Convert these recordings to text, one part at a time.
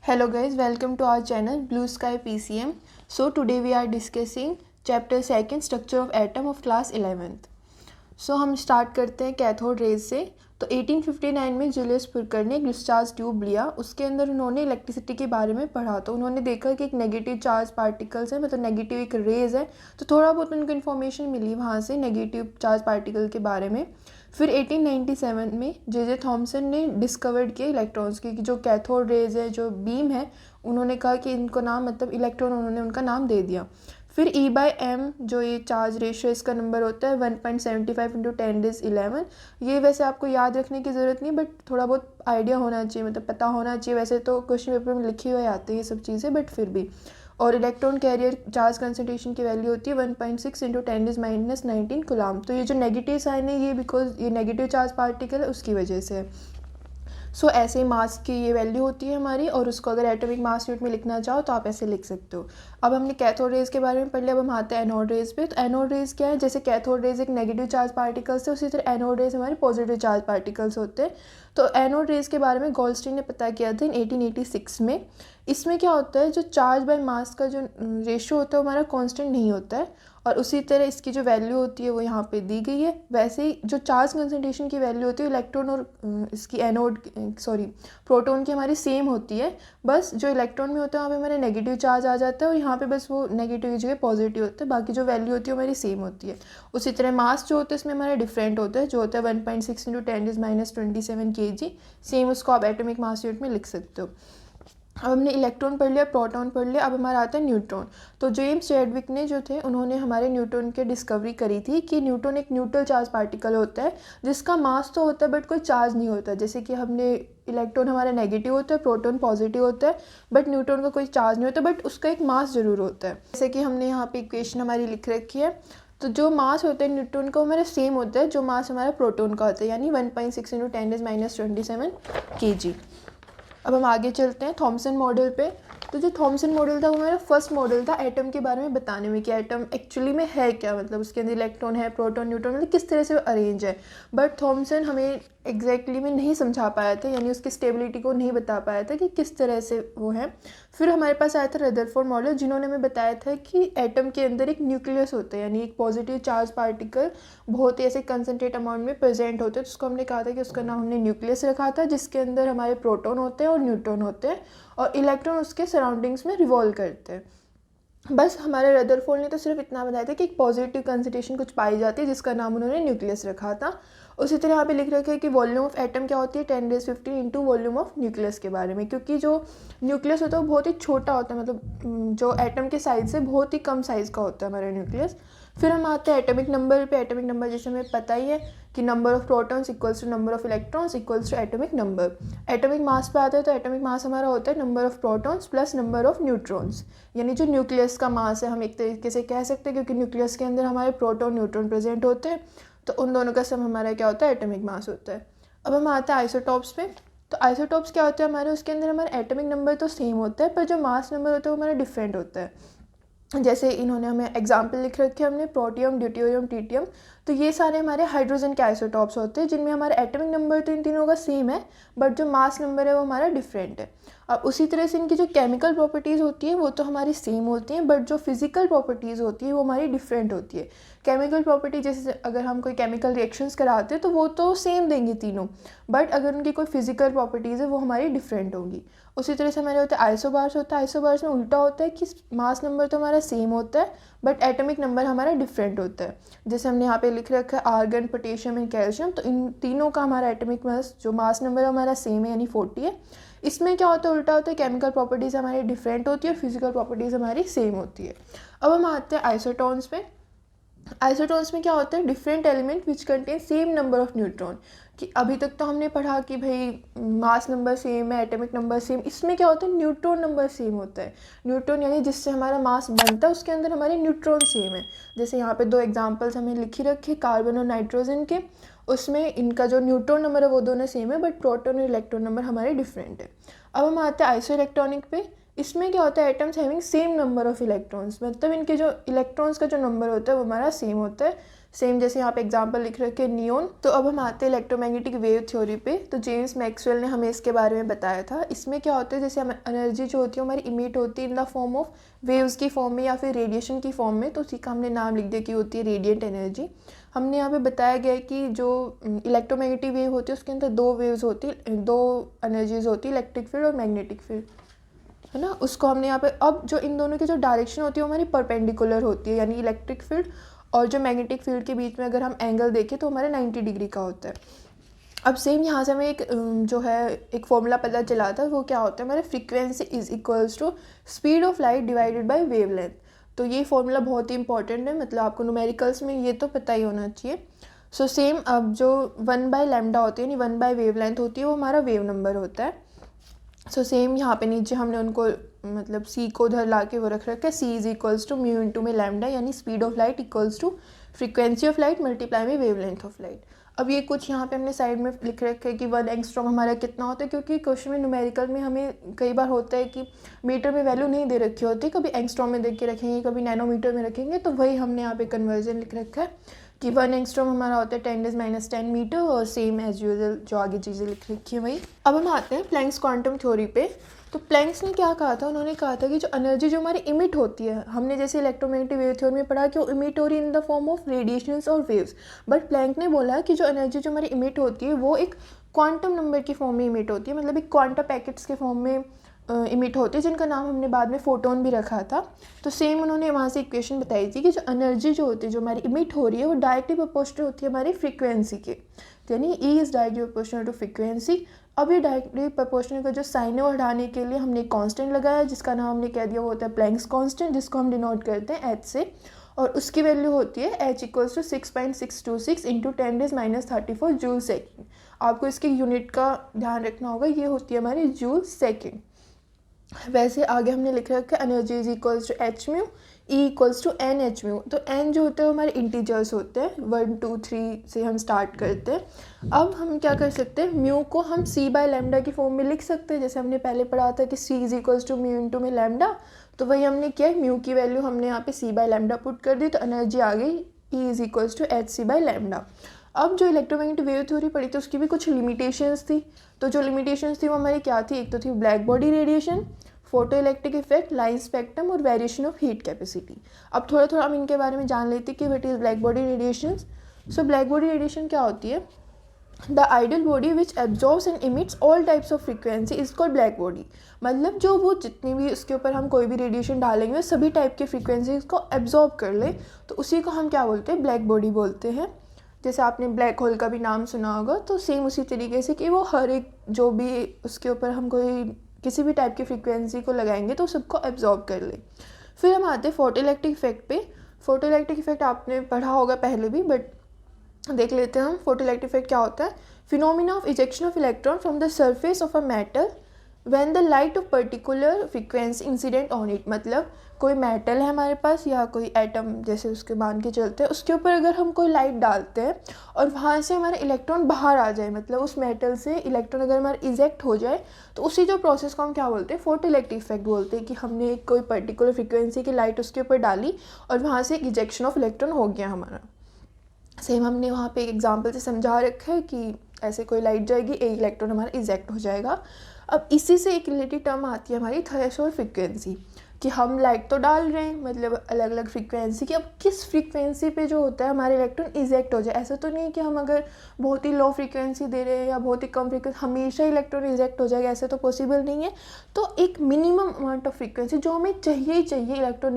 Hello guys, welcome to our channel Blue Sky PCM. So today we are discussing chapter 2 structure of atom of class 11th. So हम start करते हैं cathode rays से। तो 1859 में Julius फुरकर ने एक discharge tube लिया, उसके अंदर उन्होंने इलेक्ट्रिसिटी के बारे में पढ़ा। तो उन्होंने देखा कि एक नेगेटिव चार्ज पार्टिकल्स है, मतलब नेगेटिव एक रेज है। तो थोड़ा बहुत उनको इन्फॉर्मेशन मिली वहाँ से नेगेटिव चार्ज पार्टिकल के बारे में। फिर 1897 में जे थॉमसन ने डिस्कवर्ड किए इलेक्ट्रॉन्स की, जो कैथोड रेज है, जो बीम है, उन्होंने कहा कि इनको नाम मतलब इलेक्ट्रॉन उन्होंने उनका नाम दे दिया। फिर E/m जो ये चार्ज रेशियो इसका नंबर होता है 1.75 इंटू 10⁻11। ये वैसे आपको याद रखने की ज़रूरत नहीं, बट थोड़ा बहुत आइडिया होना चाहिए, मतलब पता होना चाहिए। वैसे तो क्वेश्चन पेपर में लिखे हुए आते हैं ये सब चीज़ें, बट फिर भी। और इलेक्ट्रॉन कैरियर चार्ज कंसंट्रेशन की वैल्यू होती है 1.6 इंटू 10⁻19 कूलम। तो ये जो नेगेटिव साइन है ये बिकॉज ये नेगेटिव चार्ज पार्टिकल है उसकी वजह से है। सो ऐसे मास की ये वैल्यू होती है हमारी, और उसको अगर एटॉमिक मास यूनिट में लिखना चाहो तो आप ऐसे लिख सकते हो। अब हमने कैथोड रेज के बारे में पढ़ लिया, अब हम आते हैं एनोड रेज पे। तो एनोड रेज क्या है? जैसे कैथोड रेज एक नेगेटिव चार्ज पार्टिकल्स है, उसी तरह एनोड रेज हमारे पॉजिटिव चार्ज पार्टिकल्स होते हैं। तो एनोड रेज के बारे में गोल्डस्टीन ने पता किया था 1886 में। इसमें क्या होता है, जो चार्ज बाय मास का जो रेशियो होता है वो हमारा कांस्टेंट नहीं होता है, और उसी तरह इसकी जो वैल्यू होती है वो यहाँ पे दी गई है। वैसे ही जो चार्ज कंसंट्रेशन की वैल्यू होती है इलेक्ट्रॉन और इसकी एनोड प्रोटॉन की हमारी सेम होती है। बस जो इलेक्ट्रॉन में होता है वहाँ पे हमारा नेगेटिव चार्ज आ जाता है, और यहाँ पे बस वो नेगेटिव की जगह पॉजिटिव होता है, बाकी जो वैल्यू होती है हमारी सेम होती है। उसी तरह मास जो होता है इसमें हमारा डिफरेंट होता है, जो होता है 1.6 इंटू 10⁻27 kg। सेम उसको आप एटॉमिक मास यूनिट में लिख सकते हो। अब हमने इलेक्ट्रॉन पढ़ लिया, प्रोटॉन पढ़ लिया, अब हमारा आता है न्यूट्रॉन। तो जेम्स चैडविक ने जो थे उन्होंने हमारे न्यूट्रॉन की डिस्कवरी करी थी कि न्यूट्रॉन एक न्यूट्रल चार्ज पार्टिकल होता है, जिसका मास तो होता है बट कोई चार्ज नहीं होता। जैसे कि हमने इलेक्ट्रॉन हमारा नेगेटिव होता है, प्रोटॉन पॉजिटिव होता है, बट न्यूट्रॉन का कोई चार्ज नहीं होता, बट उसका एक मास ज़रूर होता है। जैसे कि हमने यहाँ पे इक्वेशन हमारी लिख रखी है। तो जो मास होता है न्यूट्रॉन का वो हमारा सेम होता है जो मास हमारा प्रोटॉन का होता है, यानी 1.6 इंटू 10⁻27 kg। अब हम आगे चलते हैं थॉमसन मॉडल पे। तो जो थॉमसन मॉडल था वो मेरा फर्स्ट मॉडल था एटम के बारे में बताने में कि एटम एक्चुअली में है क्या, मतलब उसके अंदर इलेक्ट्रॉन है, प्रोटॉन, न्यूट्रॉन, मतलब किस तरह से अरेंज है। बट थॉमसन हमें एग्जैक्टली में नहीं समझा पाया था, यानी उसकी स्टेबिलिटी को नहीं बता पाया था कि किस तरह से वो है। फिर हमारे पास आया था रदरफोर्ड मॉडल, जिन्होंने हमें बताया था कि एटम के अंदर एक न्यूक्लियस होता है, यानी एक पॉजिटिव चार्ज पार्टिकल बहुत ही ऐसे कंसनट्रेट अमाउंट में प्रेजेंट होते हैं। तो उसको हमने कहा था कि उसका नाम हमने न्यूक्लियस रखा था, जिसके अंदर हमारे प्रोटॉन होते हैं और न्यूट्रॉन होते हैं, और इलेक्ट्रॉन उसके सराउंडिंग्स में रिवॉल्व करते हैं। बस हमारे रदरफोर्ड ने तो सिर्फ इतना बताया था कि एक पॉजिटिव कंसंट्रेशन कुछ पाई जाती है, जिसका नाम उन्होंने न्यूक्लियस रखा था। उसी तरह यहाँ पे लिख रखा है कि वॉल्यूम ऑफ एटम क्या होती है 10⁻15 इंटू वॉल्यूम ऑफ न्यूक्लियस के बारे में, क्योंकि जो न्यूक्लियस होता है वो बहुत ही छोटा होता है, मतलब जो एटम के साइज से बहुत ही कम साइज़ का होता है हमारा न्यूक्लियस। फिर हम आते हैं एटॉमिक नंबर पे। एटॉमिक नंबर जैसे हमें पता ही है कि number of protons equals to number of electrons equals to atomic number. Atomic mass पे आता है तो एटॉमिक मास हमारा होता है number of protons plus number of neutrons, यानी जो न्यूक्लियस का मास है हम एक तरीके से कह सकते हैं, क्योंकि न्यूक्लियस के अंदर हमारे प्रोटॉन न्यूट्रॉन प्रेजेंट होते हैं, तो उन दोनों का सम हमारा क्या होता है एटॉमिक मास होता है। अब हम आते हैं आइसोटॉप्स पे। तो आइसोटॉप्स क्या होता है हमारे, उसके अंदर हमारा एटॉमिक नंबर तो सेम होता है, पर जो मास नंबर होता है वो हमारा डिफरेंट होता है। जैसे इन्होंने हमें एग्जाम्पल लिख रखे हैं, हमने प्रोटियम, ड्यूटेरियम, ट्रिटियम। तो ये सारे हमारे हाइड्रोजन के आइसोटॉप्स होते हैं, जिनमें हमारा एटॉमिक नंबर तो इन तीनों का सेम है, बट जो मास नंबर है वो हमारा डिफरेंट है। अब उसी तरह से इनकी जो केमिकल प्रॉपर्टीज़ होती है वो तो हमारी सेम होती हैं, बट जो फिजिकल प्रॉपर्टीज़ होती है वो हमारी डिफरेंट होती है। केमिकल प्रॉपर्टी जैसे अगर हम कोई केमिकल रिएक्शंस कराते हैं तो वो तो सेम देंगी तीनों, बट अगर उनकी कोई फिजिकल प्रॉपर्टीज़ है वो हमारी डिफरेंट होंगी। उसी तरह से हमारे होता है आइसोबार्स होता है। आइसोबार्स में उल्टा होता है कि मास नंबर तो हमारा सेम होता है, बट एटॉमिक नंबर हमारा डिफरेंट होता है। जैसे हमने यहाँ पे लिख रखा है आर्गन, पोटेशियम एंड कैल्शियम। तो इन तीनों का हमारा एटॉमिक मास जो मास नंबर है हमारा सेम है, यानी 40 है। इसमें क्या होता है, उल्टा होता है, केमिकल प्रॉपर्टीज़ हमारी डिफरेंट होती है और फिजिकल प्रॉपर्टीज़ हमारी सेम होती है। अब हम आते हैं आइसोटॉन्स पे। आइसोटॉन्स में क्या होता है, different element which contain same number of neutron. कि अभी तक तो हमने पढ़ा कि भाई मास नंबर सेम है, एटॉमिक नंबर सेम। इसमें क्या होता है, न्यूट्रॉन नंबर सेम होता है। न्यूट्रॉन यानी जिससे हमारा मास बनता है उसके अंदर हमारे न्यूट्रॉन सेम है। जैसे यहाँ पे दो एग्जांपल्स हमें लिखी रखे, कार्बन और नाइट्रोजन के। उसमें इनका जो न्यूट्रॉन नंबर है वो दोनों सेम है, बट प्रोटॉन और इलेक्ट्रॉन नंबर हमारे डिफरेंट है। अब हम आते हैं आइसो इलेक्ट्रॉनिक पे। इसमें क्या होता है, atoms having same number of electrons, मतलब इनके जो इलेक्ट्रॉन्स का जो नंबर होता है वो हमारा सेम होता है। सेम जैसे यहाँ पे एग्जांपल लिख रखे हैं नियोन। तो अब हम आते हैं इलेक्ट्रोमैग्नेटिक वेव थ्योरी पे। तो जेम्स मैक्सवेल ने हमें इसके बारे में बताया था। इसमें क्या होता है, जैसे हम एनर्जी जो होती है हमारी इमिट होती है in the form of waves की फॉर्म में या फिर रेडिएशन की फॉर्म में, तो उसी का हमने नाम लिख दिया कि होती है रेडिएंट एनर्जी। हमने यहाँ पे बताया गया है कि जो इलेक्ट्रोमैग्नेटिक वेव होती है उसके अंदर दो वेव्स होती है, दो एनर्जीज होती है, इलेक्ट्रिक फील्ड और मैग्नेटिक फील्ड, है ना। उसको हमने यहाँ पे अब जो इन दोनों की जो डायरेक्शन होती है वो हमारी परपेंडिकुलर होती है, यानी इलेक्ट्रिक फील्ड और जो मैग्नेटिक फील्ड के बीच में अगर हम एंगल देखें तो हमारे 90 डिग्री का होता है। अब सेम यहाँ से हमें एक जो है एक फॉर्मूला पता चला था, वो क्या होता है, हमारे frequency is equals to speed of light divided by wavelength. तो ये फॉर्मूला बहुत ही इंपॉर्टेंट है, मतलब आपको न्यूमेरिकल्स में ये तो पता ही होना चाहिए। सो सेम अब जो 1/λ होती है, यानी 1/वेवलेंथ होती है, वो हमारा वेव नंबर होता है। सो सेम यहाँ पे नीचे हमने उनको मतलब सी को उधर ला के वो रख रखा है, c is equals to mu into में लैम्डा, यानी speed of light equals to frequency of light multiply में वेवलेंथ ऑफ लाइट। अब ये कुछ यहाँ पे हमने साइड में लिख रखा है कि 1 एंगस्ट्रॉम हमारा कितना होता है, क्योंकि क्वेश्चन में न्यूमेरिकल में हमें कई बार होता है कि मीटर में वैल्यू नहीं दे रखी होती, कभी एंगस्ट्रॉम में देख के रखेंगे, कभी नैनोमीटर में रखेंगे, तो वही हमने यहाँ पे कन्वर्जन लिख रखा है कि 1 एंगस्ट्रॉम हमारा होता है 10⁻⁻10 मीटर, और सेम एज यूजुअल जो आगे चीज़ें लिख रखी है वही। अब हम आते हैं प्लैंक्स क्वांटम थ्योरी पे। तो प्लैंक्स ने क्या कहा था, उन्होंने कहा था कि जो एनर्जी जो हमारी इमिट होती है, हमने जैसे इलेक्ट्रोमैग्नेटिक वेव थ्योरी में पढ़ा कि वो इमिट हो रही है in the form of radiations और वेव्स, बट प्लैंक ने बोला कि जो एनर्जी जो हमारी इमिट होती है वो एक क्वांटम नंबर की फॉर्म में इमिट होती है, मतलब एक क्वांटम पैकेट्स के फॉर्म में इमिट होती है, जिनका नाम हमने बाद में फोटोन भी रखा था। तो सेम उन्होंने वहाँ से इक्वेशन बताई थी कि जो एनर्जी जो होती है जो हमारी इमिट हो रही है वो डायरेक्टली प्रोपोर्शनल होती है हमारी फ्रीक्वेंसी के, यानी E is directly proportional to frequency. अब ये डायरेक्टली प्रोपोर्शनल का जो साइन है वो हटाने के लिए हमने कांस्टेंट लगाया, जिसका नाम हमने कह दिया वो होता है प्लैंक्स कांस्टेंट, जिसको हम डिनोट करते हैं एच से, और उसकी वैल्यू होती है H equals to 6.626 into 10⁻34 joule second. आपको इसके यूनिट का ध्यान रखना होगा, ये होती है हमारी जूल सेकेंड। वैसे आगे हमने लिख रखा है energy is equals to H mu, E equals to N H mu. तो एन जो होते हैं हमारे इंटीजर्स होते हैं, 1 2 3 से हम स्टार्ट करते हैं। अब हम क्या कर सकते हैं, म्यू को हम c/λ की फॉर्म में लिख सकते हैं, जैसे हमने पहले पढ़ा था कि c is equals to mu into में लैम्डा। तो वही हमने किया, म्यू की वैल्यू हमने यहाँ पे c/λ पुट कर दी, तो एनर्जी आ गई E is equals to H c/λ। अब जो इलेक्ट्रोमैग्नेटिक वेव थ्योरी पढ़ी थी उसकी भी कुछ लिमिटेशंस थी। तो जो लिमिटेशंस थी वो हमारी क्या थी, एक तो थी black body radiation, photo electric effect, line spectrum और वेरिएशन ऑफ हीट कैपेसिटी। अब थोड़ा थोड़ा हम इनके बारे में जान लेते हैं कि what is black body radiation. So black body radiation क्या होती है, the ideal body which absorbs and emits all types of frequency is called black body. मतलब जो वो जितनी भी उसके ऊपर हम कोई भी रेडिएशन डालेंगे सभी टाइप के फ्रीक्वेंसीज को एब्जॉर्ब कर ले, तो उसी को हम क्या बोलते हैं, ब्लैक बॉडी बोलते हैं। जैसे आपने ब्लैक होल का भी नाम सुना होगा, तो सेम उसी तरीके से कि वो हर एक जो भी उसके ऊपर हम कोई किसी भी टाइप की फ्रीक्वेंसी को लगाएंगे तो सबको एब्जॉर्ब कर ले। फिर हम आते हैं फोटो इलेक्ट्रिक इफेक्ट पे। फोटो इलेक्ट्रिक इफेक्ट आपने पढ़ा होगा पहले भी, बट देख लेते हैं हम। फोटो इलेक्ट्रिक इफेक्ट क्या होता है, phenomena of ejection of electron from the surface of a metal when the light of particular frequency incident on it. मतलब कोई मेटल है हमारे पास या कोई एटम जैसे उसके मान के चलते हैं, उसके ऊपर अगर हम कोई लाइट डालते हैं और वहाँ से हमारे इलेक्ट्रॉन बाहर आ जाए, मतलब उस मेटल से इलेक्ट्रॉन अगर हमारा इजेक्ट हो जाए, तो उसी जो प्रोसेस को हम क्या बोलते हैं, फोटो इलेक्ट्रिक इफेक्ट बोलते हैं। कि हमने कोई पर्टिकुलर फ्रीक्वेंसी की लाइट उसके ऊपर डाली और वहाँ से एक इजेक्शन ऑफ इलेक्ट्रॉन हो गया हमारा। सेम हमने वहाँ पे एक एग्जांपल से समझा रखा है कि ऐसे कोई लाइट जाएगी, एक इलेक्ट्रॉन हमारा इजेक्ट हो जाएगा। अब इसी से एक रिलेटेड टर्म आती है हमारी थ्रेशोल्ड फ्रीक्वेंसी, कि हम लाइट तो डाल रहे हैं मतलब अलग अलग फ्रीक्वेंसी की, अब किस फ्रीक्वेंसी पे जो होता है हमारे इलेक्ट्रॉन इजेक्ट हो जाए। ऐसा तो नहीं है कि हम अगर बहुत ही लो फ्रीक्वेंसी दे रहे हैं या बहुत ही कम फ्रीक्वेंसी हमेशा इलेक्ट्रॉन इजेक्ट हो जाएगा, ऐसा तो पॉसिबल नहीं है। तो एक मिनिमम अमाउंट ऑफ फ्रीक्वेंसी जो हमें चाहिए ही चाहिए इलेक्ट्रॉन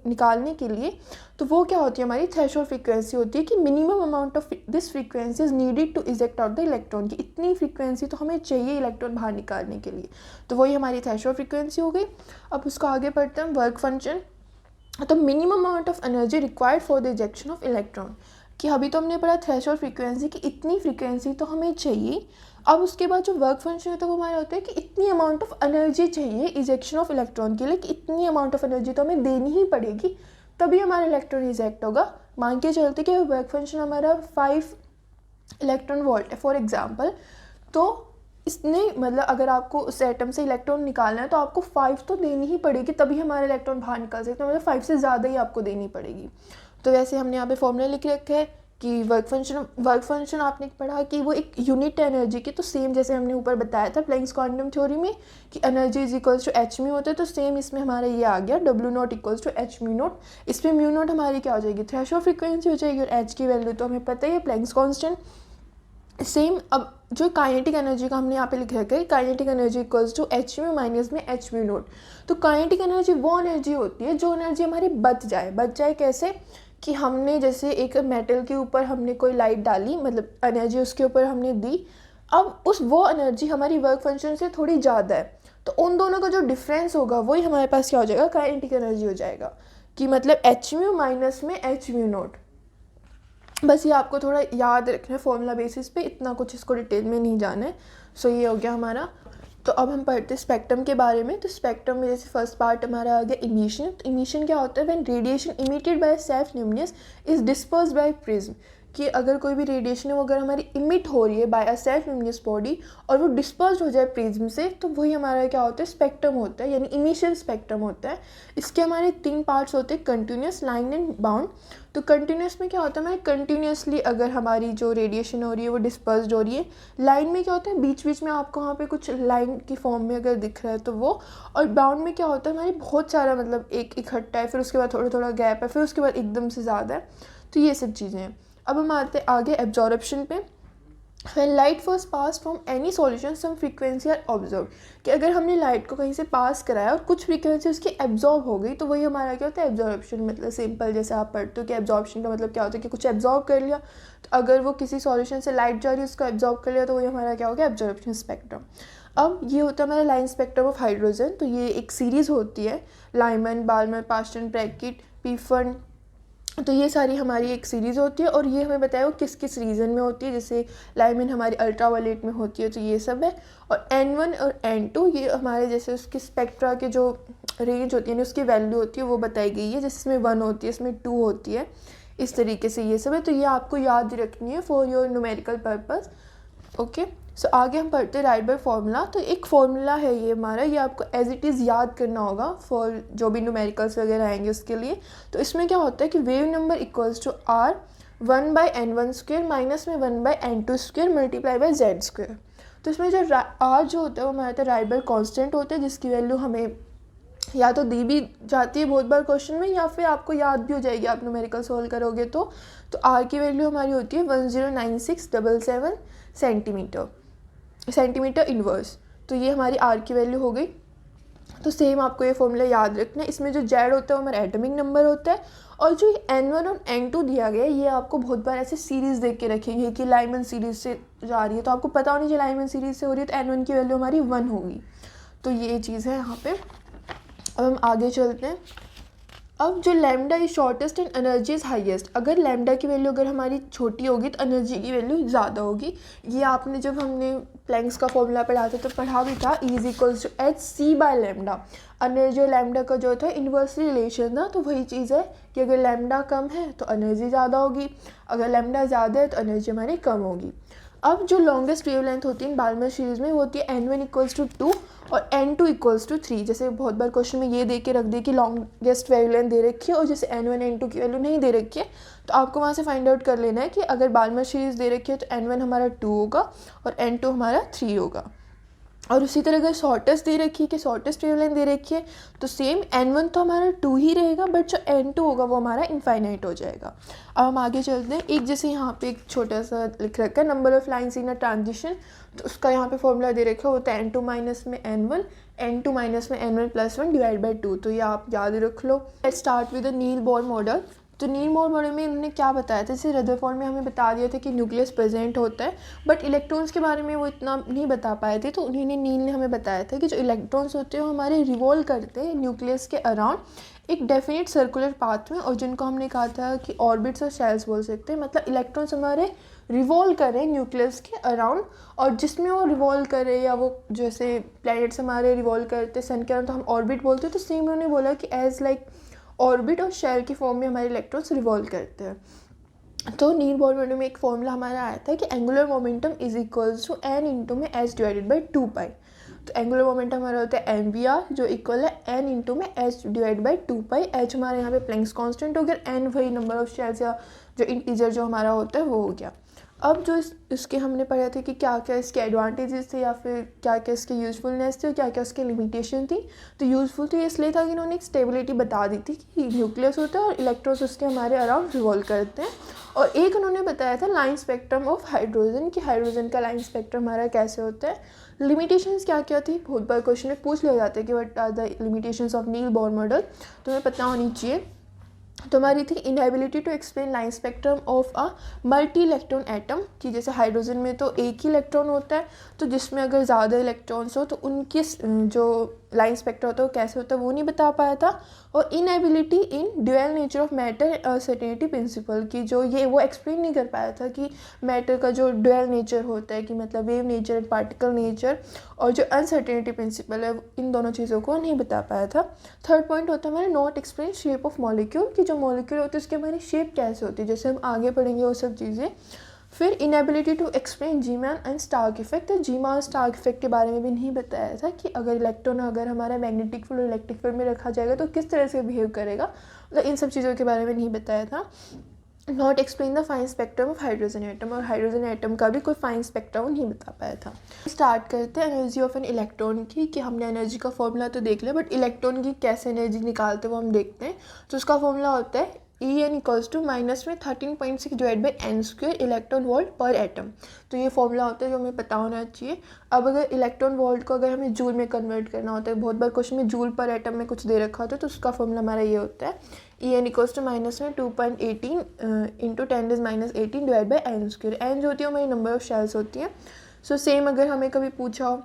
निकालने के लिए, तो वो क्या होती है, हमारी थ्रेशोल्ड फ्रीक्वेंसी होती है कि minimum amount of this frequency is needed to eject out the electron, की इतनी फ्रीक्वेंसी तो हमें चाहिए इलेक्ट्रॉन बाहर निकालने के लिए। तो वही हमारी थ्रेशोल्ड फ्रीक्वेंसी हो गई। अब उसको आगे पढ़ते हैं, वर्क फंक्शन। तो minimum amount of energy required for the ejection of electron, कि अभी तो हमने पढ़ा थ्रेशोल्ड फ्रीक्वेंसी की इतनी फ्रीक्वेंसी तो हमें चाहिए। अब उसके बाद जो वर्क फंक्शन होता है वो हमारा होता है कि इतनी अमाउंट ऑफ एनर्जी चाहिए इजेक्शन ऑफ इलेक्ट्रॉन के लिए, कि इतनी अमाउंट ऑफ एनर्जी तो हमें देनी ही पड़ेगी तभी हमारा इलेक्ट्रॉन इजेक्ट होगा। मान के चलते कि वर्क फंक्शन हमारा 5 इलेक्ट्रॉन वोल्ट है फॉर एग्जांपल, तो इसने मतलब अगर आपको उस एटम से इलेक्ट्रॉन निकालना है तो आपको 5 तो देनी ही पड़ेगी तभी हमारा इलेक्ट्रॉन बाहर निकल सकते हैं, मतलब 5 से ज़्यादा ही आपको देनी पड़ेगी। तो वैसे हमने यहाँ पे फॉर्मूला लिख रखा है कि वर्क फंक्शन आपने पढ़ा कि वो एक यूनिट है एनर्जी की, तो सेम जैसे हमने ऊपर बताया था प्लैंक्स क्वांटम थ्योरी में कि energy is equals to H mu होता है, तो सेम इसमें हमारा ये आ गया W not equals to H mu not. इस पर म्यू नॉट हमारी क्या हो जाएगी, थ्रेशोल्ड फ्रीक्वेंसी हो जाएगी, और एच की वैल्यू तो हमें पता ही है प्लैंक्स कॉन्स्टेंट। सेम अब जो काइनेटिक एनर्जी का हमने यहाँ पे लिख रखा है, kinetic energy equals to H mu minus में एच म्यू नॉट। तो काइनेटिक एनर्जी वो एनर्जी होती है जो एनर्जी हमारी बच जाए कैसे कि हमने जैसे एक मेटल के ऊपर हमने कोई लाइट डाली, मतलब एनर्जी उसके ऊपर हमने दी, अब वो एनर्जी हमारी वर्क फंक्शन से थोड़ी ज़्यादा है, तो उन दोनों का जो डिफरेंस होगा वही हमारे पास क्या हो जाएगा, काइनेटिक एनर्जी हो जाएगा, कि मतलब एच म्यू माइनस में एच म्यू नॉट। बस ये आपको थोड़ा याद रखना है फॉर्मूला बेसिस पे, इतना कुछ इसको डिटेल में नहीं जाना है। सो ये हो गया हमारा। तो अब हम पढ़ते हैं स्पेक्ट्रम के बारे में। तो स्पेक्ट्रम में जैसे फर्स्ट पार्ट हमारा आ गया इमिशन। तो इमिशन क्या होता है, when radiation emitted by self luminous is dispersed by prism, कि अगर कोई भी रेडिएशन है वो अगर हमारी इमिट हो रही है by a self luminous body और वो डिस्पर्स्ड हो जाए प्रिज्म से, तो वही हमारा क्या होता है, स्पेक्ट्रम होता है, यानी इमिशन स्पेक्ट्रम होता है। इसके हमारे 3 पार्ट्स होते हैं, कंटिन्यूस, लाइन एंड बाउंड। तो कंटिन्यूस में क्या होता है, हमारे कंटिन्यूसली अगर हमारी जो रेडिएशन हो रही है वो डिस्पर्स्ड हो रही है। लाइन में क्या होता है, बीच बीच में आपको वहाँ पे कुछ लाइन की फॉर्म में अगर दिख रहा है तो वो। और बाउंड में क्या होता है, हमारी बहुत सारा मतलब एक इकट्ठा है, फिर उसके बाद थोड़ा थोड़ा गैप है, फिर उसके बाद एकदम से ज़्यादा है। तो ये सब चीज़ें हैं। अब हम आते हैं आगे एब्जॉर्प्शन पे। When light was passed from any solution, some frequency are observed, कि अगर हमने लाइट को कहीं से पास कराया और कुछ फ्रीक्वेंसी उसकी एब्जॉर्ब हो गई, तो वही हमारा क्या होता है, एब्जॉर्प्शन। मतलब सिंपल जैसे आप पढ़ते हो कि एब्जॉर्प्शन का मतलब क्या होता है कि कुछ एब्जॉर्ब कर लिया, तो अगर वो किसी सॉल्यूशन से लाइट जा रही है उसको एब्जॉर्ब कर लिया, तो वही हमारा क्या हो गया, एब्जॉर्प्शन स्पेक्ट्रम। अब ये होता है हमारा लाइन स्पेक्ट्रम ऑफ हाइड्रोजन। तो ये एक सीरीज़ होती है, लाइमन, बाल्मर, पास्टन, ब्रैकेट, पीफर्न, तो ये सारी हमारी एक सीरीज़ होती है। और ये हमें बताया वो किस किस रीजन में होती है, जैसे लाइमिन हमारी अल्ट्रावायलेट में होती है, तो ये सब है। और N1 और N2 ये हमारे जैसे उसकी स्पेक्ट्रा के जो रेंज होती है ना, उसकी वैल्यू होती है वो बताई गई है, जैसे इसमें 1 होती है, इसमें 2 होती है, इस तरीके से ये सब है। तो ये आपको याद रखनी है for your numerical purpose. Okay, so आगे हम पढ़ते हैं राइडबर्ग फार्मूला। तो एक फार्मूला है ये हमारा, ये आपको एज इट इज़ याद करना होगा फॉर जो भी न्यूमेरिकल्स वगैरह आएंगे उसके लिए। तो इसमें क्या होता है कि wave number equals to R 1/N1 square minus में 1/N2 square multiply by Z square. तो इसमें जो R जो होता है वो हमारा राइडबर्ग कांस्टेंट होता है, जिसकी वैल्यू हमें या तो दी भी जाती है बहुत बार क्वेश्चन में, या फिर आपको याद भी हो जाएगी आप न्यूमेरिकल सोल्व करोगे तो। आर की वैल्यू हमारी होती है 109677 सेंटीमीटर इनवर्स। तो ये हमारी आर की वैल्यू हो गई। तो सेम आपको ये फॉर्मूला याद रखना है। इसमें जो जेड होता है वो हमारा एटॉमिक नंबर होता है, और जो N1 और N2 दिया गया है ये आपको बहुत बार ऐसे सीरीज़ देख के रखेंगे कि लाइमन सीरीज़ से जा रही है, तो आपको पता होना चाहिए लाइमन सीरीज़ से हो रही है, तो N1 की वैल्यू हमारी 1 होगी। तो ये चीज़ है यहाँ पे। अब हम आगे चलते हैं। अब जो lambda is shortest and energy is highest, अगर लैम्डा की वैल्यू अगर हमारी छोटी होगी तो एनर्जी की वैल्यू ज़्यादा होगी। ये आपने जब हमने प्लैंक्स का फॉर्मूला पढ़ा था तो पढ़ा भी था, E = hc/लैम्डा। एनर्जी और लैम्डा का जो था इन्वर्सली रिलेशन था, तो वही चीज़ है कि अगर लैम्डा कम है तो एनर्जी ज़्यादा होगी, अगर लैम्डा ज़्यादा है तो एनर्जी हमारी कम होगी। अब जो लॉन्गेस्ट वेवलेंथ होती है इन बाल्मर सीरीज़ में वो होती है N1 = 2 और N2 = 3। जैसे बहुत बार क्वेश्चन में ये दे के रख दिए कि लॉन्गेस्ट वेवलेंथ दे रखी है और जैसे N1 N2 की वैल्यू नहीं दे रखी है, तो आपको वहाँ से फाइंड आउट कर लेना है कि अगर बाल्मर सीरीज़ दे रखी है तो N1 हमारा 2 होगा और N2 हमारा 3 होगा। और उसी तरह अगर शॉर्टेस्ट दे रखी है कि शॉर्टेस्ट वेवलेंथ दे रखी है तो सेम N1 तो हमारा 2 ही रहेगा, बट जो N2 होगा वो हमारा इनफाइनाइट हो जाएगा। अब हम आगे चलते हैं। एक जैसे यहाँ पे एक छोटा सा लिख रखा है number of lines in a transition, तो उसका यहाँ पे फॉर्मूला दे रखा है, होता है N2 माइनस में N1, N2 माइनस में N1 + 1 डिवाइड बाई 2। तो ये आप याद रख लो। Let's start with the Niels Bohr model. तो नील बोर मॉडल में इन्होंने क्या बताया था, जैसे रदरफोर्ड में हमें बता दिया था कि न्यूक्लियस प्रेजेंट होता है, बट इलेक्ट्रॉन्स के बारे में वो इतना नहीं बता पाए थे। तो उन्होंने नील ने हमें बताया था कि जो इलेक्ट्रॉन्स होते हैं वो हमारे रिवॉल्व करते हैं न्यूक्लियस के अराउंड एक डेफिनेट सर्कुलर पाथ में, और जिनको हमने कहा था कि ऑर्बिट्स और शेल्स बोल सकते हैं। मतलब इलेक्ट्रॉन्स हमारे रिवॉल्व करें न्यूक्लियस के अराउंड, और जिसमें वो रिवॉल्व करे या वो जैसे प्लैनेट्स हमारे रिवॉल्व करते सन के अराउंड तो हम ऑर्बिट बोलते हैं। तो सेम उन्होंने बोला कि एज लाइक ऑर्बिट और शेल की फॉर्म में हमारे इलेक्ट्रॉन्स रिवॉल्व करते हैं। तो नील बोर मॉडल में एक फॉर्मूला हमारा आया था कि एंगुलर मोमेंटम = n × में h/2π। तो एंगुलर मोमेंटम हमारा होता है mvr जो इक्वल है n इंटू में h डिवाइड बाई 2 h हमारे यहाँ पे प्लैंक्स कांस्टेंट हो गया, n वही नंबर ऑफ शेल्स या जो इंटीजर जो हमारा होता है वो हो गया। अब जो इसके हमने पढ़ा था कि क्या क्या इसके एडवांटेजेस थे या फिर क्या क्या इसके यूज़फुलनेस थे और क्या क्या उसके लिमिटेशन थी। तो यूज़फुल तो ये इसलिए था कि इन्होंने एक स्टेबिलिटी बता दी थी कि न्यूक्लियस होता है और इलेक्ट्रॉन्स उसके हमारे अराउंड रिवॉल्व करते हैं। और एक उन्होंने बताया था लाइन स्पेक्ट्रम ऑफ हाइड्रोजन कि हाइड्रोजन का लाइन स्पेक्ट्रम हमारा कैसे होता है। लिमिटेशंस क्या क्या थी, बहुत बार क्वेश्चन में पूछ लिया जाता है कि what are the limitations of Niels Bohr model, तो हमें पता होनी चाहिए। तो हमारी थी inability to explain line spectrum of a multi electron atom, कि जैसे हाइड्रोजन में तो एक ही इलेक्ट्रॉन होता है, तो जिसमें अगर ज़्यादा इलेक्ट्रॉन्स हो तो उनकी जो लाइन स्पेक्ट्रम होता है वो कैसे होता है वो नहीं बता पाया था। और inability in dual nature of matter uncertainty principle की जो ये वो एक्सप्लेन नहीं कर पाया था कि मैटर का जो ड्यूअल नेचर होता है कि मतलब wave nature and particle nature और जो अनसर्टेनिटी प्रिंसिपल है इन दोनों चीज़ों को नहीं बता पाया था। थर्ड पॉइंट होता है हमारा not explain shape of molecule, कि जो मॉलिक्यूल होती है उसकी हमारी शेप कैसे होती है, जैसे हम आगे पढ़ेंगे वो सब चीज़ें। फिर inability to explain Zeeman and Stark effect, तो जीमान स्टार्क इफेक्ट के बारे में भी नहीं बताया था कि अगर इलेक्ट्रॉन अगर हमारा मैग्नेटिक फील्ड और इलेक्ट्रिक फील्ड में रखा जाएगा तो किस तरह से बिहेव करेगा, मतलब इन सब चीज़ों के बारे में नहीं बताया था। Not explain the fine spectrum of hydrogen atom, और हाइड्रोजन एटम का भी कोई फाइन स्पेक्ट्रम नहीं बता पाया था। स्टार्ट करते हैं एनर्जी ऑफ एन इलेक्ट्रॉन की, कि हमने एनर्जी का फॉर्मूला तो देख लिया बट इलेक्ट्रॉन की कैसे एनर्जी निकालते हैं वो हम देखते हैं। तो उसका फॉर्मूला होता है En इक्वल्स टू माइनस में 13.6 divide by N square electron volt पर एटम। तो ये फॉर्मूला होता है जो हमें पता होना चाहिए। अब अगर इलेक्ट्रॉन वोल्ट को अगर हमें जूल में कन्वर्ट करना होता है, बहुत बार क्वेश्चन में जूल पर एटम में कुछ दे रखा होता है, तो उसका फॉर्मूला हमारा ये होता है En इक्वल्स टू माइनस में 2.18 into 10⁻18 divide by N square. N जो होती है वो हमारी नंबर ऑफ शेल्स होती है। सो सेम अगर हमें कभी पूछा हो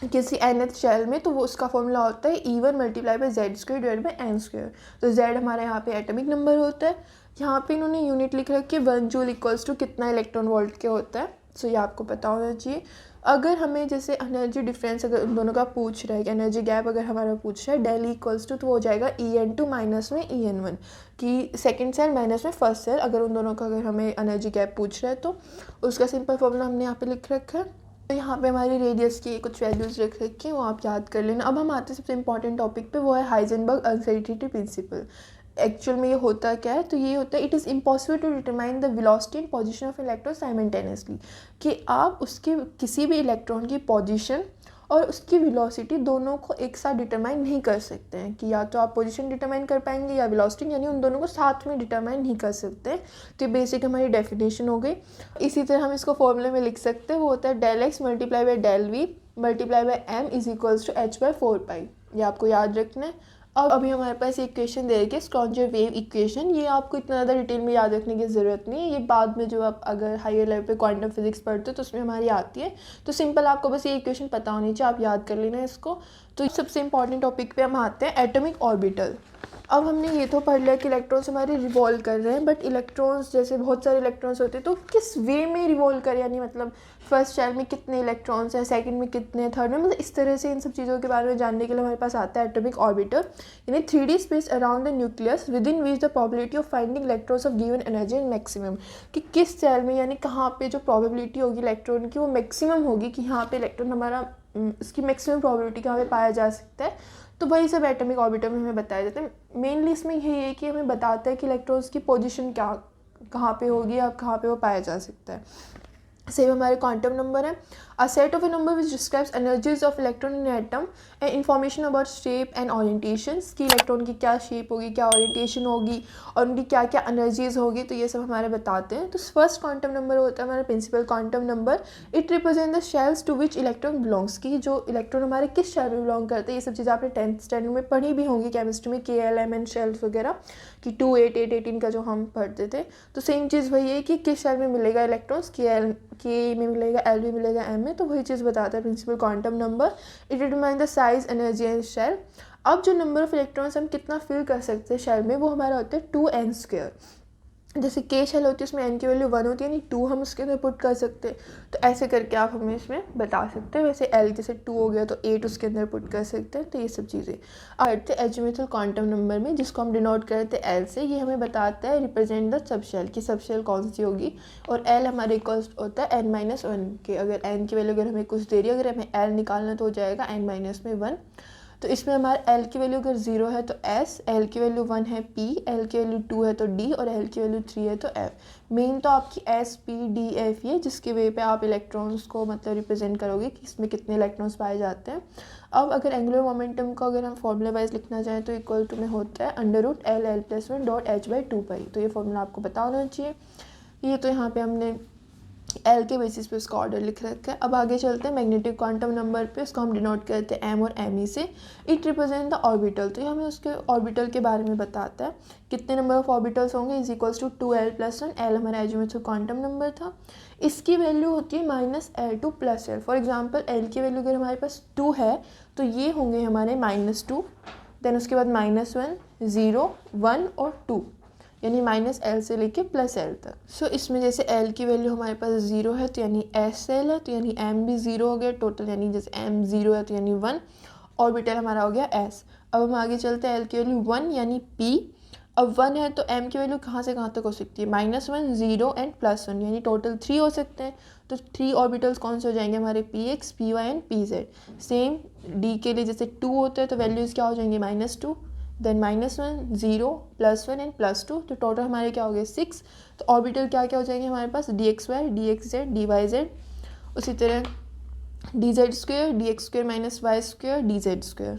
किसी nth शेल में, तो वो उसका फॉर्मूला होता है E1 multiply by Z square divide by N square. तो जेड हमारे यहाँ पे एटॉमिक नंबर होता है। यहाँ पे इन्होंने यूनिट लिख रखी है 1 जूल इक्वल्स टू कितना इलेक्ट्रॉन वोल्ट के होता है। सो ये आपको पता होना चाहिए। अगर हमें जैसे एनर्जी डिफरेंस अगर उन दोनों का पूछ रहा है कि एनर्जी गैप अगर हमारा पूछ रहा है डेल इक्वल्स टू, तो वो हो जाएगा En2 माइनस में En1, कि सेकेंड सेल माइनस में फर्स्ट सेल, अगर उन दोनों का अगर हमें एनर्जी गैप पूछ रहा है तो उसका सिंपल फॉर्मूला हमने यहाँ पे लिख रखा है। तो यहाँ पे हमारी रेडियस की कुछ वैल्यूज़ रख रखी हैं वो आप याद कर लेना। अब हम आते हैं सबसे इंपॉर्टेंट टॉपिक पे, वो है हाइजेनबर्ग अनसर्टेनिटी प्रिंसिपल। एक्चुअल में ये होता क्या है, तो ये होता है it is impossible to determine the velocity and position of electron simultaneously, कि आप उसके किसी भी इलेक्ट्रॉन की पोजीशन और उसकी वेलोसिटी दोनों को एक साथ डिटरमाइन नहीं कर सकते हैं, कि या तो आप पोजीशन डिटरमाइन कर पाएंगे या वेलोसिटी, यानी उन दोनों को साथ में डिटरमाइन नहीं कर सकते हैं। तो ये बेसिक हमारी डेफिनेशन हो गई। इसी तरह हम इसको फॉर्मूले में लिख सकते हैं, वो होता है del X multiply by del V multiply by M is equals to H by 4 pi. ये आपको याद रखना है। अब अभी हमारे पास एक इक्वेशन दे रखी है स्क्रॉन्जर वेव इक्वेशन। ये आपको इतना ज़्यादा डिटेल में याद रखने की ज़रूरत नहीं है, ये बाद में जो आप अगर हायर लेवल पे क्वांटम फिजिक्स पढ़ते हो तो उसमें हमारी आती है। तो सिंपल आपको बस ये इक्वेशन पता होनी चाहिए, आप याद कर लेना इसको। तो सबसे इंपॉर्टेंट टॉपिक पे हम आते हैं एटॉमिक ऑर्बिटल। अब हमने ये तो पढ़ लिया कि इलेक्ट्रॉन्स हमारे रिवॉल्व कर रहे हैं, बट इलेक्ट्रॉन्स जैसे बहुत सारे इलेक्ट्रॉन्स होते हैं तो किस वे में रिवॉल्व करें, यानी मतलब फर्स्ट शेल में कितने इलेक्ट्रॉन्स हैं, सेकंड में कितने, थर्ड में, मतलब इस तरह से इन सब चीज़ों के बारे में जानने के लिए हमारे पास आता है एटॉमिक ऑर्बिटर, यानी 3D space around the nucleus with in which the probability of finding electrons of given energy and maximum, कि किस शेल में यानी कहाँ पे जो प्रोबेबिलिटी होगी इलेक्ट्रॉन की वो मैक्सिमम होगी, कि यहाँ पे इलेक्ट्रॉन हमारा इसकी मैक्सिमम प्रोबेबिलिटी कहाँ पे पाया जा सकता है। तो वही सब एटॉमिक ऑर्बिटर में हमें बताया जाता है। मेनली इसमें यही है कि हमें बताता है कि इलेक्ट्रॉन्स की पोजीशन क्या कहाँ पे होगी या कहाँ पे वो पाया जा सकता है। सेम हमारे क्वांटम नंबर है a set of A number which describes energies of electron in atom and information about shape and orientations, कि इलेक्ट्रॉन की क्या शेप होगी, क्या ओरिएंटेशन होगी और उनकी क्या क्या एनर्जीज होगी, तो ये सब हमारे बताते हैं। तो फर्स्ट क्वांटम नंबर होता है हमारा principal quantum number. It represent the shells to which electron belongs, की जो इलेक्ट्रॉन हमारे किस शेल में बिलोंग करते हैं। ये सब चीज़ें आपने 10th स्टैंडर्ड में पढ़ी भी होंगी केमिस्ट्री में, KLM शेल्स वगैरह, कि 2 8 8 18 का जो हम पढ़ते थे। तो सेम चीज़ वही है कि किस शेल में मिलेगा इलेक्ट्रॉन्स, के में मिलेगा, एल में मिलेगा, एम में, तो वही चीज़ बताता है principal quantum number. It determine the size energy and shell. अब जो नंबर ऑफ इलेक्ट्रॉन्स हम कितना फिल कर सकते हैं शेल में वो हमारा होता है 2n²। जैसे के शेल होती है उसमें एन की वैल्यू 1 होती है, यानी 2 हम उसके अंदर पुट कर सकते हैं, तो ऐसे करके आप हमें इसमें बता सकते हैं। वैसे एल जैसे 2 हो गया तो 8 उसके अंदर पुट कर सकते हैं। तो ये सब चीज़ें अब बढ़ते हैं एजीमुथल क्वांटम नंबर में, जिसको हम डिनोट करते हैं एल से। ये हमें बताता है रिप्रेजेंट द सब शेल की सब शेल कौन सी होगी, और एल हमारे इक्वल होता है n-1 के। अगर एन की वैल्यू अगर हमें कुछ दे रही है, अगर हमें एल निकालना तो हो जाएगा n-1। तो इसमें हमारा एल की वैल्यू अगर 0 है तो एस, एल की वैल्यू 1 है पी, एल की वैल्यू 2 है तो डी, और एल की वैल्यू 3 है तो एफ। मेन तो आपकी एस पी डी एफ ये, जिसके वे पे आप इलेक्ट्रॉन्स को मतलब रिप्रेजेंट करोगे कि इसमें कितने इलेक्ट्रॉन्स पाए जाते हैं। अब अगर एंगुलर मोमेंटम को अगर हम फॉर्मूला वाइज लिखना चाहें तो इक्वल टू में होता है √L+1 तो ये फॉर्मूला आपको पता होना चाहिए। ये तो यहाँ पे हमने एल के बेसिस पे उसका ऑर्डर लिख रखा है। अब आगे चलते हैं मैग्नेटिक क्वांटम नंबर पे, उसको हम डिनोट करते हैं एम और एम ई से। इट रिप्रेजेंट द ऑर्बिटल, तो ये हमें उसके ऑर्बिटल के बारे में बताता है। कितने नंबर ऑफ ऑर्बिटल्स होंगे is equals to 2l+1। L हमारा एजीमुथल क्वांटम नंबर था। इसकी वैल्यू होती है -L to +L। For example L की वैल्यू अगर हमारे पास 2 है तो ये होंगे हमारे -2, देन उसके बाद -1, 0, 1 और 2, यानी -L से लेके +L तक। सो इसमें जैसे L की वैल्यू हमारे पास 0 है तो यानी SL है, तो यानी M भी 0 हो गया टोटल, यानी जैसे M 0 है तो यानी 1, ऑर्बिटल हमारा हो गया S। अब हम आगे चलते हैं, L की वैल्यू 1 यानी P। अब 1 है तो M की वैल्यू कहाँ से कहाँ तक हो सकती है, -1, 0 एंड +1, यानी टोटल 3 हो सकते हैं। तो 3 ऑर्बिटल्स कौन से हो जाएंगे हमारे PX, PY and PZ। Same D के लिए जैसे 2 होते हैं तो वैल्यूज़ क्या हो जाएंगे -2, देन -1, 0, +1 एंड +2, तो टोटल हमारे क्या हो गए 6। तो ऑर्बिटल क्या क्या हो जाएंगे हमारे पास dxy, dxz, dyz, उसी तरह dz² dx² - y² dz²।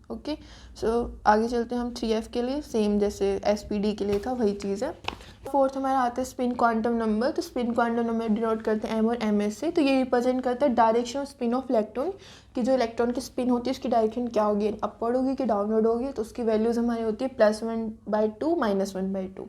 Okay, so आगे चलते हैं हम 3f के लिए, सेम जैसे SPD के लिए था वही चीज़ है। फोर्थ हमारा आता है स्पिन क्वांटम नंबर। तो स्पिन क्वांटम नंबर डिनोट करते हैं m और ms से। तो ये रिप्रेजेंट करता है direction off spin off electron, कि जो इलेक्ट्रॉन की स्पिन होती है उसकी डायरेक्शन क्या होगी, अपवर्ड होगी कि डाउनवर्ड होगी। तो उसकी वैल्यूज़ हमारी होती है +1/2 -1/2।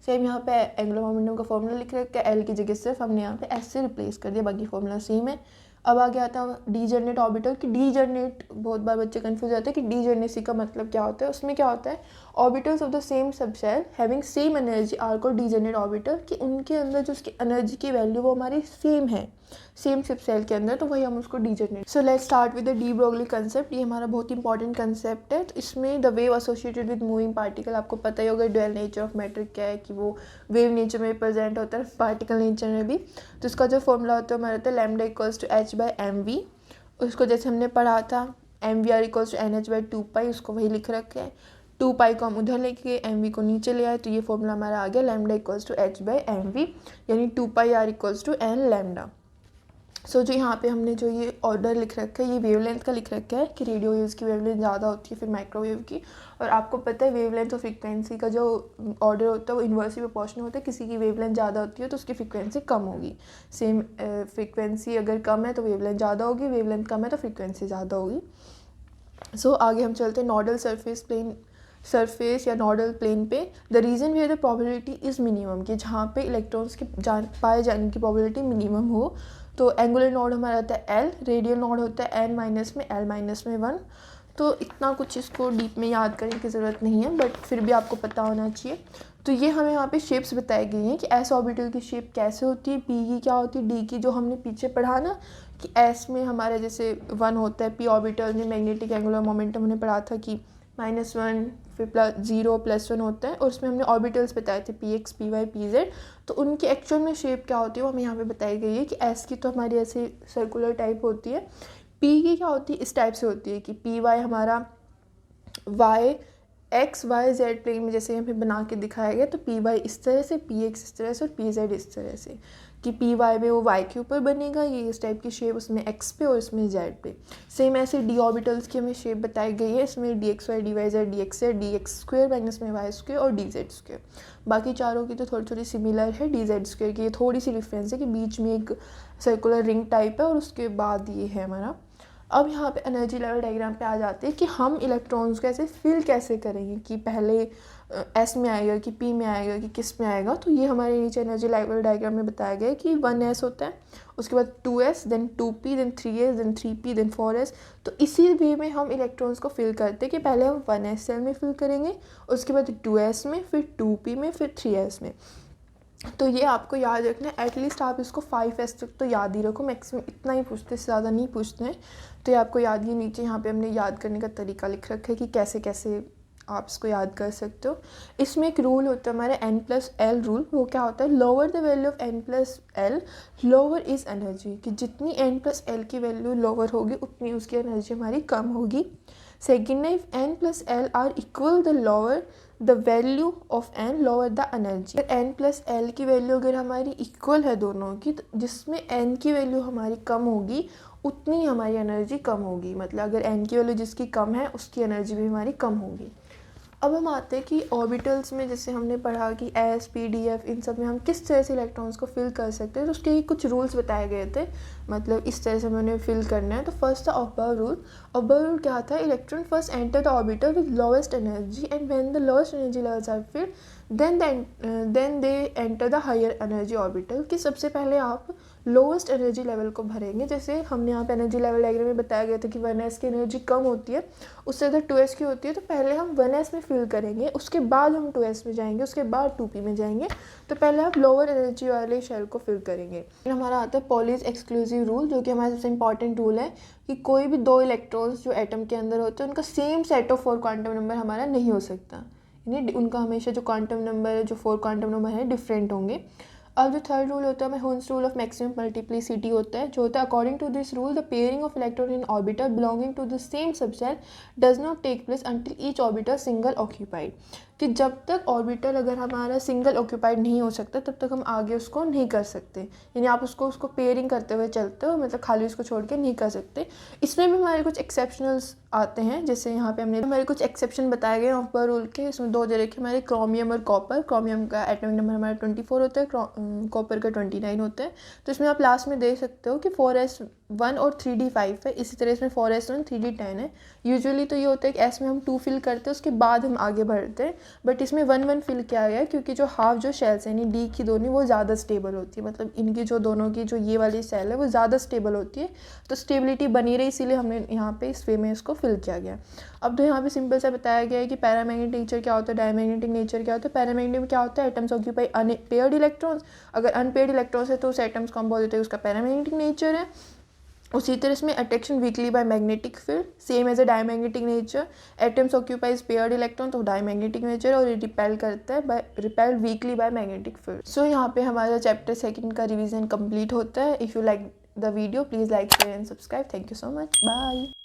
सेम यहाँ पे एंगुलर मोमेंटम का फॉर्मूला लिख रखा है, एल की जगह सिर्फ हमने यहाँ पे एस से रिप्लेस कर दिया, बाकी फॉर्मूला सेम है। अब आगे आता है डी जनरेट ऑर्बिटल। कि डी जनरेट बहुत बार बच्चे कंफ्यूज होते हैं कि डी जनरेसी का मतलब क्या होता है। उसमें क्या होता है, orbitals of the same subshell having same energy are को डी जनरेट ऑर्बिटल, कि उनके अंदर जो उसकी एनर्जी की वैल्यू वो हमारी सेम है सेम सबसेल के अंदर, तो वही हम उसको D generate. So let's start with the de Broglie concept. ये हमारा बहुत इंपॉर्टेंट कंसेप्ट है। तो इसमें the wave associated with moving particle, आपको पता ही होगा ड्यूअल नेचर ऑफ मैटर क्या है, कि वो वेव नेचर में प्रेजेंट होता है, पार्टिकल नेचर में भी। तो इसका जो फॉर्मूला होता है हमारा होता है लैम्डा इक्वल्स टू h/mv। उसको जैसे हमने पढ़ा था mvr इक्वल्स टू nh/2π, उसको वही लिख रखे हैं। 2π को हम उधर लेके गए, mv को नीचे ले आए, तो ये फॉर्मूला हमारा आ गया लैम्डा इक्वल्स टू h/mv, यानी 2πr equals to n lambda. So जो यहाँ पे हमने जो ये ऑर्डर लिख रखा है, ये वेवलेंथ का लिख रखा है कि रेडियो वेव्स की वेवलेंथ ज़्यादा होती है फिर माइक्रोवेव की। और आपको पता है वेवलेंथ और फ्रीक्वेंसी का जो ऑर्डर होता है वो इन्वर्सली प्रोपोर्शनल होता है। किसी की वेवलेंथ ज़्यादा होती है तो उसकी फ्रीक्वेंसी कम होगी। सेम फ्रीक्वेंसी अगर कम है तो वेवलेंथ ज़्यादा होगी, वेवलेंथ कम है तो फ्रीक्वेंसी ज़्यादा होगी। सो आगे हम चलते हैं नॉडल सरफेस या नॉडल प्लेन पे। The region where the probability is minimum, कि जहाँ पे इलेक्ट्रॉन्स के पाए जाने की प्रोबेबिलिटी मिनिमम हो। तो एंगुलर नोड हमारा होता है L, रेडियल नोड होता है n- में L-1। तो इतना कुछ इसको डीप में याद करने की ज़रूरत नहीं है, बट फिर भी आपको पता होना चाहिए। तो ये हमें यहाँ पे शेप्स बताई गई हैं कि एस ऑर्बिटल की शेप कैसे होती है, पी की क्या होती है, डी की जो हमने पीछे पढ़ा ना कि एस में हमारे जैसे 1 होता है, पी ऑर्बिटल में मैग्नेटिक एंगुलर मोमेंटम हमने पढ़ा था कि -1 फिर +0 +1 होता है, और उसमें हमने ऑर्बिटल्स बताए थे PX, PY, PZ। तो उनकी एक्चुअल में शेप क्या होती है वो हमें यहाँ पे बताई गई है कि एस की तो हमारी ऐसे सर्कुलर टाइप होती है, पी की क्या होती है इस टाइप से होती है कि PY हमारा XY Z प्लेन में जैसे यहाँ पे बना के दिखाया गया, तो PY इस तरह से, PX इस तरह से और PZ इस तरह से, कि PY में वो Y के ऊपर बनेगा, ये इस टाइप की शेप उसमें X पे और इसमें Z पे। सेम ऐसे डी ऑर्बिटल्स की हमें शेप बताई गई है, इसमें DXY DYZ DXZ DX² - Y² और DZ²। बाकी चारों की तो थोड़ी थोड़ी सिमिलर है, DZ² की ये थोड़ी सी डिफरेंस है कि बीच में एक सर्कुलर रिंग टाइप है और उसके बाद ये है हमारा। अब यहाँ पे एनर्जी लेवल डायग्राम पे आ जाते हैं कि हम इलेक्ट्रॉन्स को ऐसे फिल कैसे करेंगे, कि पहले एस में आएगा कि पी में आएगा कि किस में आएगा। तो ये हमारे नीचे एनर्जी लेवल डायग्राम में बताया गया है कि 1s होता है, उसके बाद 2s, then 2p, then 3s, then 3p, then 4s। तो इसी वे में हम इलेक्ट्रॉन्स को फिल करते हैं कि पहले हम 1s सेल में फिल करेंगे, उसके बाद 2s में, फिर 2p में, फिर 3s में। तो ये आपको याद रखना है, एटलीस्ट आप इसको 5s तक तो याद ही रखो, मैक्सिमम इतना ही पूछते, इससे ज़्यादा नहीं पूछते हैं। तो ये आपको याद, ये नीचे यहाँ पे हमने याद करने का तरीका लिख रखा है कि कैसे कैसे आप इसको याद कर सकते हो। इसमें एक रूल होता है हमारा n+l रूल। वो क्या होता है, lower the value of n+l lower is energy, कि जितनी n+l की वैल्यू लोअर होगी उतनी उसकी एनर्जी हमारी कम होगी। सेकेंड है, if n+l are equal the lower the value of n lower the energy. अगर n+l की वैल्यू अगर हमारी इक्वल है दोनों की, तो जिसमें n की वैल्यू हमारी कम होगी उतनी हमारी एनर्जी कम होगी। मतलब अगर n की वैल्यू जिसकी कम है उसकी एनर्जी भी हमारी कम होगी। अब हम आते हैं कि ऑर्बिटल्स में जैसे हमने पढ़ा कि s p d f इन सब में हम किस तरह से इलेक्ट्रॉन्स को फिल कर सकते हैं, तो उसके कुछ रूल्स बताए गए थे। मतलब इस तरह से हमें फिल करना है। तो फर्स्ट था अबव रूल। अबव रूल क्या था, electron first enter the orbital with lowest energy and when the lowest energy levels are filled then they enter the higher energy orbital. कि सबसे पहले आप लोएस्ट एनर्जी लेवल को भरेंगे। जैसे हमने यहाँ पे एनर्जी लेवल डायग्राम में बताया गया था कि 1s की एनर्जी कम होती है, उससे अगर 2s की होती है, तो पहले हम 1s में फिल करेंगे, उसके बाद हम 2s में जाएंगे, उसके बाद 2p में जाएंगे। तो पहले आप लोअर एनर्जी वाले शेल को फिल करेंगे। फिर हमारा आता है पॉलीज एक्सक्लूसिव रूल, जो कि हमारा सबसे इंपॉर्टेंट रूल है कि कोई भी 2 इलेक्ट्रॉन्स जो एटम के अंदर होते हैं उनका same set of 4 quantum number हमारा नहीं हो सकता, यानी उनका हमेशा जो क्वांटम नंबर है, जो 4 क्वांटम नंबर है, डिफरेंट होंगे। अब जो थर्ड रूल होता है Hund's rule of maximum multiplicity होता है, जो होता है according to this rule the pairing of electron in orbiter belonging to the same subset does not take place until each orbiter single occupied. कि जब तक ऑर्बिटल अगर हमारा सिंगल ऑक्यूपाइड नहीं हो सकता तब तक हम आगे उसको नहीं कर सकते, यानी आप उसको पेयरिंग करते हुए चलते हो, मतलब खाली उसको छोड़ के नहीं कर सकते। इसमें भी हमारे कुछ एक्सेप्शनल्स आते हैं, जैसे यहाँ पे हमने हमारे कुछ एक्सेप्शन बताए गए ऑफ रूल के। इसमें 2 दे रखे हमारे क्रोमियम और कॉपर। क्रोमियम का एटॉमिक नंबर हमारा 24 होता है, कॉपर का 29 होता है। तो इसमें आप लास्ट में देख सकते हो कि 4s1 और 3d5 है। इसी तरह इसमें 4s1 3d10 है। यूजुअली तो ये होता है कि s में हम 2 फिल करते हैं, उसके बाद हम आगे बढ़ते हैं, बट इसमें 1 फिल किया गया है क्योंकि जो हाफ जो शेल्स यानी डी की दोनों वो ज़्यादा स्टेबल होती है। मतलब इनकी जो दोनों की जो ये वाली सेल है वो ज़्यादा स्टेबल होती है, तो स्टेबिलिटी बनी रही, इसीलिए हमने यहाँ पे इस वे में इसको फिल किया गया। अब तो यहाँ पे सिंपल सा बताया गया है कि पैरामैग्नेटिक नेचर क्या होता है, डायमैग्नेटिक नेचर क्या होता है। पैरामैग्नेटिक में क्या होता है, एटम्स ऑक्यूपाई अनपेयर्ड इलेक्ट्रॉन्स। अगर अनपेयर्ड इलेक्ट्रॉन्स है तो उस एटम्स को हम बोल देते हैं उसका पैरामैग्नेटिक नेचर है। उसी तरह इसमें attraction weakly by magnetic field, same as a diamagnetic nature. Atoms occupies paired electron, तो डायमैग्नेटिक नेचर, और ये रिपेल करता है by repelled weakly by magnetic field. So यहाँ पे हमारा चैप्टर 2 का रिवीजन कंप्लीट होता है। If you like the video please like share and subscribe. Thank you so much, bye.